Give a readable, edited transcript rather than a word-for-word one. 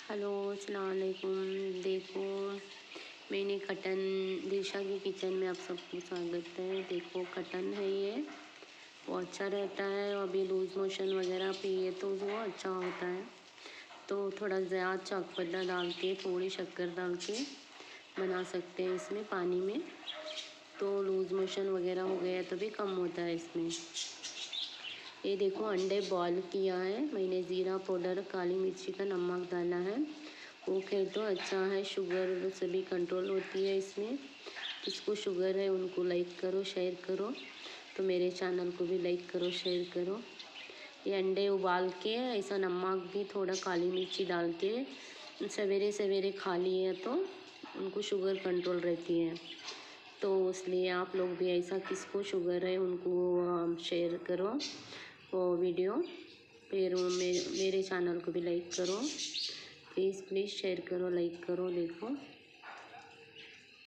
Hello अस्सलाम वालेकुम। देखो, मैंने कटन दिशा के किचन में आप सबको स्वागत है। देखो कटन है ये, वो अच्छा रहता है। और अभी लूज़ मोशन वगैरह पिए तो वो अच्छा होता है। तो थोड़ा ज़्यादा चटपटा डाल के, थोड़ी शक्कर डाल के बना सकते हैं इसमें पानी में, तो लूज़ मोशन वगैरह हो गया तो भी कम होता है इसमें। ये देखो अंडे बॉईल किया है मैंने, ज़ीरा पाउडर, काली मिर्ची का नमक डाला है। वो खेल तो अच्छा है, शुगर से भी कंट्रोल होती है इसमें। जिसको शुगर है उनको लाइक करो, शेयर करो। तो मेरे चैनल को भी लाइक करो, शेयर करो। ये अंडे उबाल के ऐसा नमक भी थोड़ा काली मिर्ची डाल के सवेरे सवेरे खा लिए तो उनको शुगर कंट्रोल रहती है। तो इसलिए आप लोग भी ऐसा किसको शुगर है उनको शेयर करो वो वीडियो। फिर मेरे चैनल को भी लाइक करो, प्लीज़ शेयर करो, लाइक करो। देखो